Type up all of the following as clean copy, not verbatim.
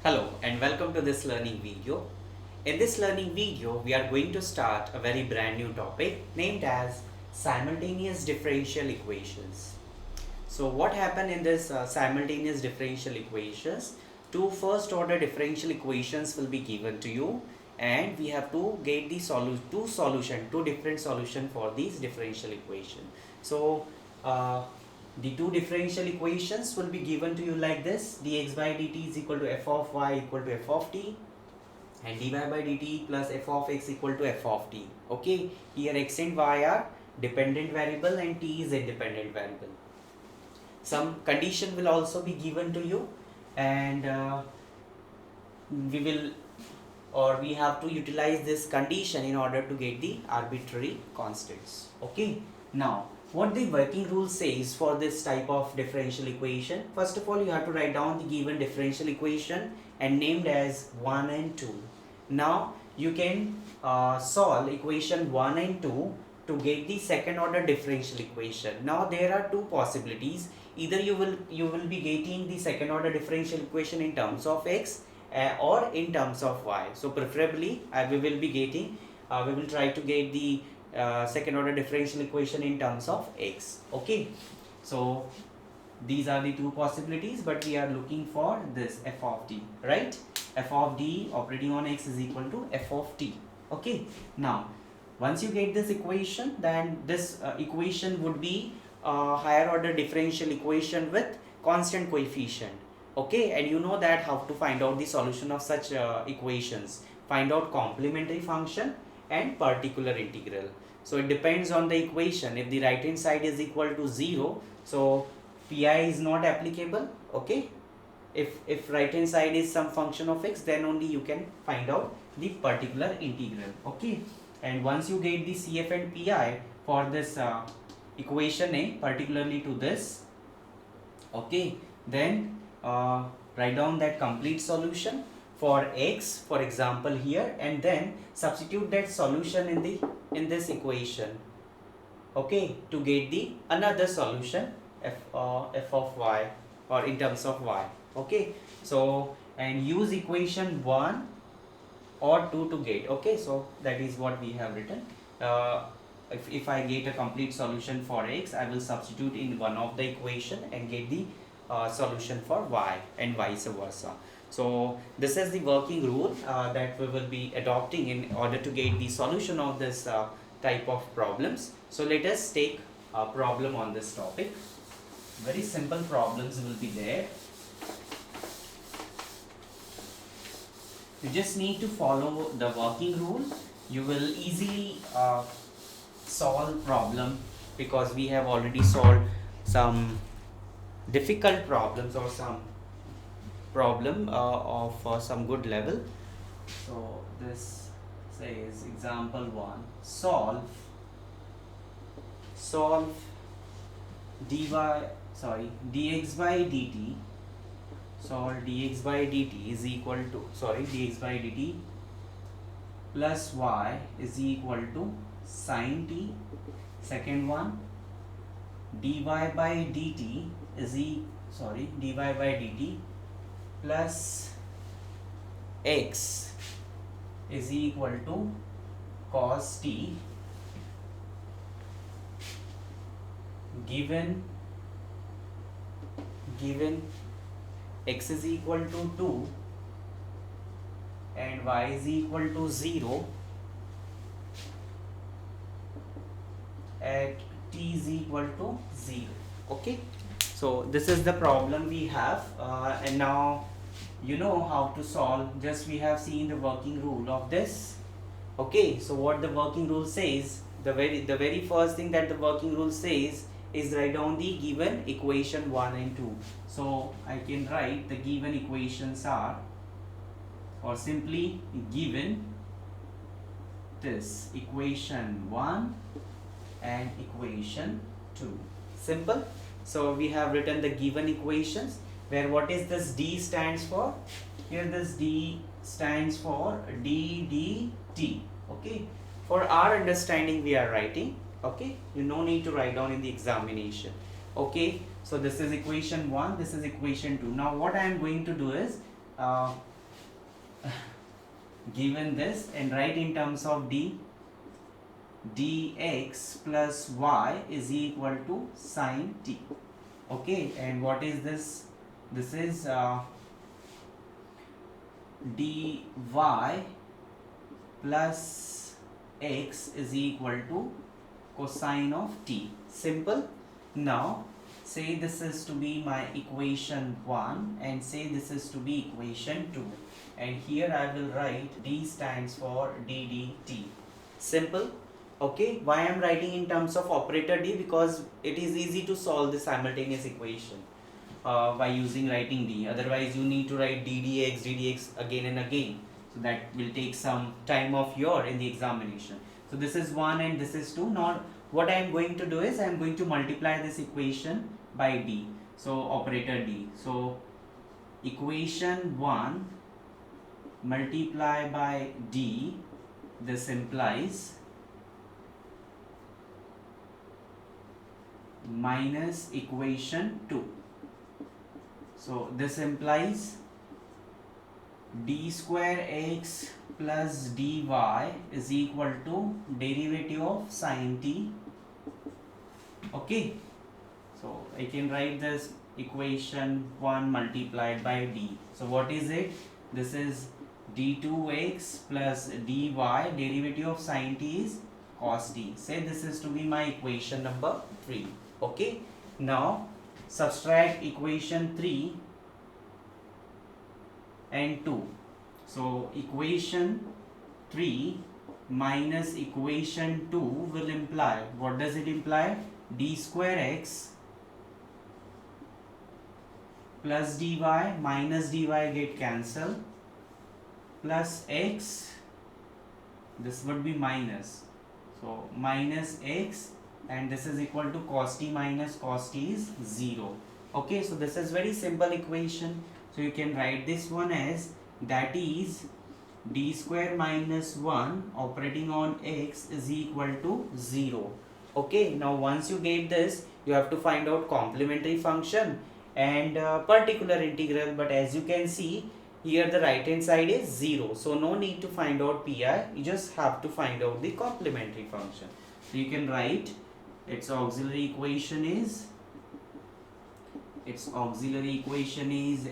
Hello and welcome to this learning video. In this learning video, we are going to start a very brand new topic named as simultaneous differential equations. So what happened in this simultaneous differential equations? Two first order differential equations will be given to you and we have to get the two different solution for these differential equation. So the two differential equations will be given to you like this: dx by dt is equal to f of y equal to f of t, and dy by dt plus f of x equal to f of t. Okay, here x and y are dependent variable and t is independent variable. Some condition will also be given to you, and we have to utilize this condition in order to get the arbitrary constants. Okay, now what the working rule says for this type of differential equation: first of all, you have to write down the given differential equation and named as 1 and 2. Now you can solve equation 1 and 2 to get the second order differential equation. Now there are two possibilities: either you will be getting the second order differential equation in terms of x or in terms of y. So preferably we will try to get the second order differential equation in terms of x. Okay, so these are the two possibilities, but we are looking for this f of t, right? F of d operating on x is equal to f of t. Okay, now once you get this equation, then this equation would be a higher order differential equation with constant coefficient. Okay, and you know that how to find out the solution of such equations: find out complementary function and particular integral. So it depends on the equation. If the right hand side is equal to 0, so pi is not applicable. Okay, if right hand side is some function of x, then only you can find out the particular integral. Okay, and once you get the cf and pi for this equation a, particularly to this, okay, then write down that complete solution for x, for example here, and then substitute that solution in this equation, okay, to get the another solution f of y, or in terms of y. Okay, so and use equation 1 or 2 to get. Okay, so that is what we have written. If I get a complete solution for x, I will substitute in one of the equation and get the solution for y, and vice versa. So this is the working rule that we will be adopting in order to get the solution of this type of problems. So let us take a problem on this topic. Very simple problems will be there. You just need to follow the working rule. You will easily solve problem, because we have already solved some difficult problems or some problem of some good level. So this says example 1: solve dx by dt. Solve dx by dt is equal to dx by dt plus y is equal to sin t. Second one, dy by dt is dy by dt plus x is equal to cos t, given x is equal to 2 and y is equal to 0 at t is equal to 0. Okay, so this is the problem we have, and now you know how to solve. Just we have seen the working rule of this. Okay, so what the working rule says, the very first thing that the working rule says is write down the given equation 1 and 2. So I can write the given equations are, or simply given this equation 1 and equation 2. Simple. So we have written the given equations, where what is this d stands for? Here this d stands for ddt. Okay, for our understanding we are writing. Okay, you no need to write down in the examination. Okay, so this is equation 1, this is equation 2. Now what I am going to do is given this, and write in terms of dx plus y is equal to sine t. Okay, and what is this? This is dy plus x is equal to cosine of t. Simple. Now say this is to be my equation 1 and say this is to be equation 2, and here I will write d stands for ddt. Simple. Okay, why I am writing in terms of operator d? Because it is easy to solve the simultaneous equation by using writing d. Otherwise you need to write ddx again and again, so that will take some time of your in the examination. So this is 1 and this is 2. Now what I am going to do is I am going to multiply this equation by d, so operator d. So equation 1 multiply by d, this implies minus equation 2. So this implies d square x plus dy is equal to derivative of sine t. Okay, so I can write this equation 1 multiplied by d. So what is it? This is d2x plus dy, derivative of sine t is cos t. Say this is to be my equation number 3. Okay, now subtract equation 3 and 2. So equation 3 minus equation 2 will imply, what does it imply? D square x plus dy minus dy get cancelled, plus x, this would be minus, so minus x, and this is equal to cos t minus cos t is 0. Okay, so this is very simple equation. So you can write this one as, that is d square minus 1 operating on x is equal to 0. Okay, now once you get this, you have to find out complementary function and particular integral, but as you can see here the right hand side is 0, so no need to find out pi, you just have to find out the complementary function. So you can write its auxiliary equation is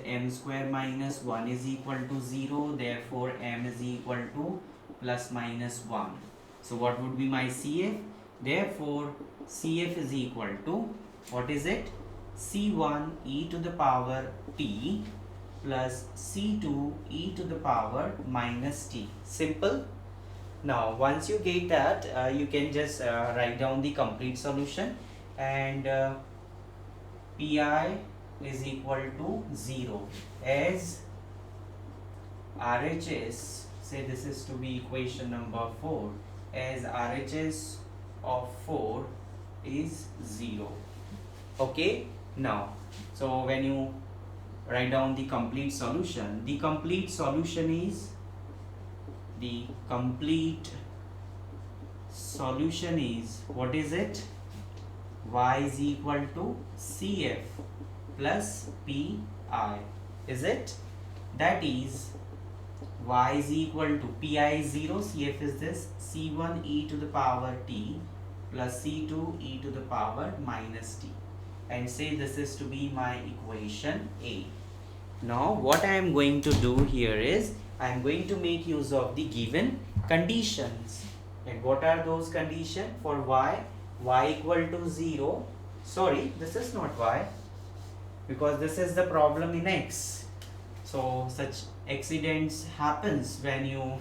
m square minus 1 is equal to 0, therefore m is equal to plus minus 1. So what would be my CF? Therefore CF is equal to, what is it? C1 e to the power t plus C2 e to the power minus t. Simple. Now once you get that, you can just write down the complete solution, and pi is equal to 0 as RHS, say this is to be equation number 4, as RHS of 4 is 0. Okay, now so when you write down the complete solution is what is it? Y is equal to CF plus PI, is it? That is y is equal to pi is 0, CF is this, C1 e to the power t plus C2 e to the power minus t, and say this is to be my equation A. Now what I am going to do here is I am going to make use of the given conditions. And what are those conditions? For y equal to 0, sorry, this is not y, because this is the problem in x. So such accidents happens when you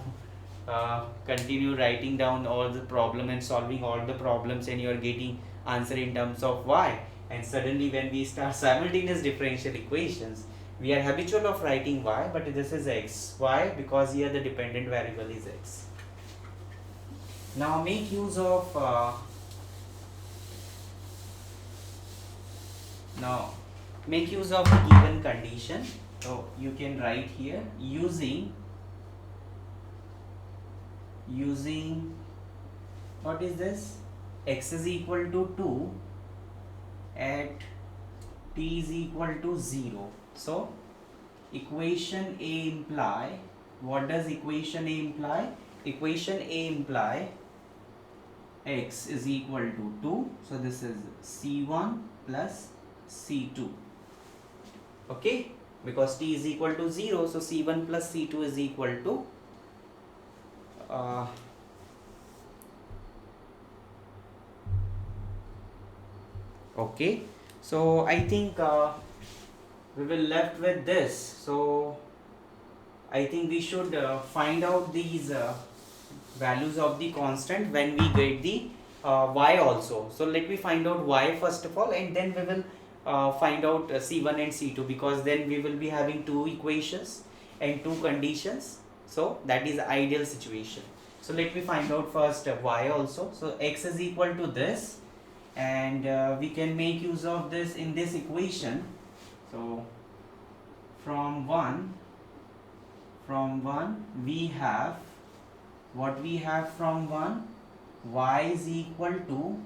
continue writing down all the problem and solving all the problems, and you are getting answer in terms of y, and suddenly when we start simultaneous differential equations, we are habitual of writing y, but this is x. Why? Because here the dependent variable is x. Now make use of the given condition. So you can write here using what is this? X is equal to 2 at t is equal to 0. So equation A imply what does equation A imply? Equation A imply x is equal to 2. So this is C1 plus C2. Okay, because t is equal to 0, so C1 plus C2 is equal to okay. So I think we will left with this. So I think we should find out these values of the constant when we get the y also. So let me find out y first of all, and then we will find out C1 and C2, because then we will be having two equations and two conditions. So that is the ideal situation. So let me find out first y also. So x is equal to this, and we can make use of this in this equation. So from 1 we have what we have from 1, y is equal to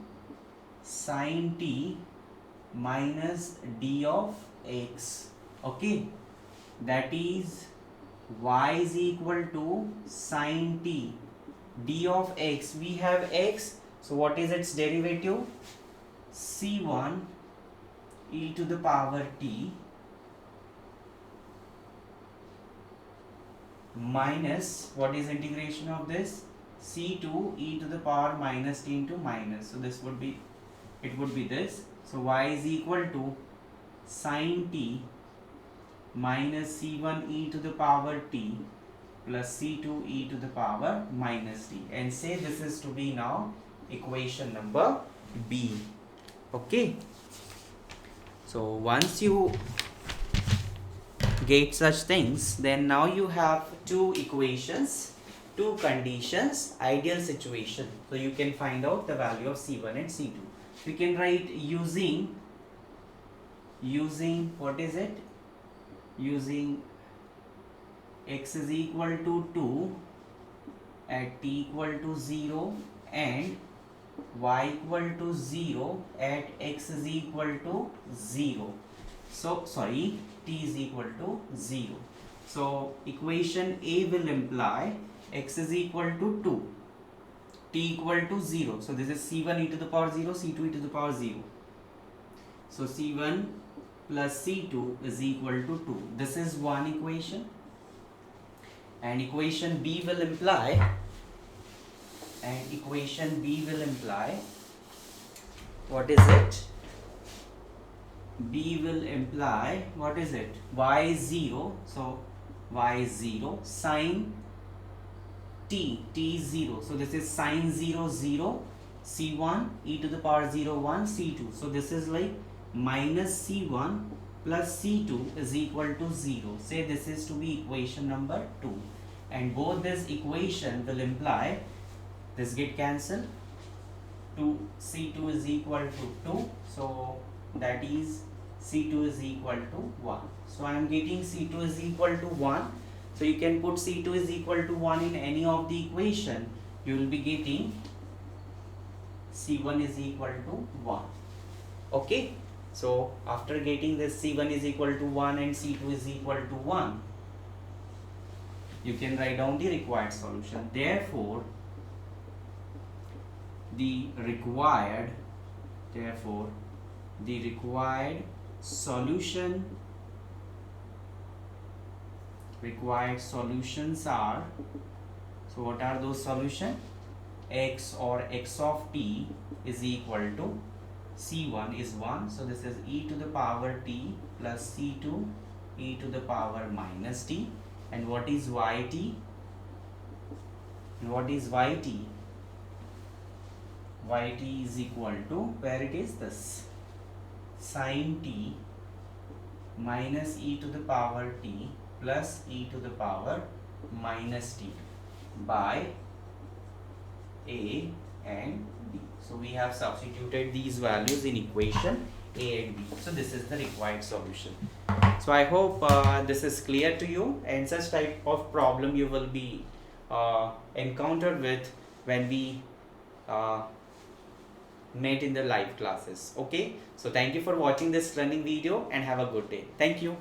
sin t minus d of x. Okay, that is y is equal to sin t d of x. We have x, so what is its derivative? C1 e to the power t minus, what is integration of this? C2 e to the power minus t into minus. So this would be, it would be this. So y is equal to sin t minus C1 e to the power t plus C2 e to the power minus t, and say this is to be now equation number B. Okay, so once you get such things, then now you have two equations, two conditions, ideal situation. So you can find out the value of C1 and C2. We can write using what is it? Using x is equal to 2 at t equal to 0 and y equal to 0 at x is equal to 0. So sorry, t is equal to 0. So equation A will imply x is equal to 2, t equal to 0. So this is C1 e to the power 0, C2 e to the power 0. So C1 plus C2 is equal to 2. This is one equation. And equation B will imply, what is it? B will imply, what is it? Y is 0. So y is 0. Sin t is 0. So this is sin 0, 0. C1 e to the power 0, 1, C2. So this is like minus C1 plus C2 is equal to 0. Say this is to be equation number 2. And both this equation will imply, this get cancelled, 2 C2 is equal to 2. So that is C2 is equal to 1. So I am getting C2 is equal to 1. So you can put C2 is equal to 1 in any of the equation. You will be getting C1 is equal to 1. Okay. So after getting this C1 is equal to 1 and C2 is equal to 1, you can write down the required solution. Therefore, the required solutions are, so what are those solutions? X or x of t is equal to C1 is 1, so this is e to the power t plus C2 e to the power minus t. And what is yt? Yt is equal to, where it is, this sin t minus e to the power t plus e to the power minus t by A and B. So we have substituted these values in equation A and B. So this is the required solution. So I hope this is clear to you, and such type of problem you will be encountered with when we met in the live classes. Okay, so thank you for watching this learning video and have a good day. Thank you.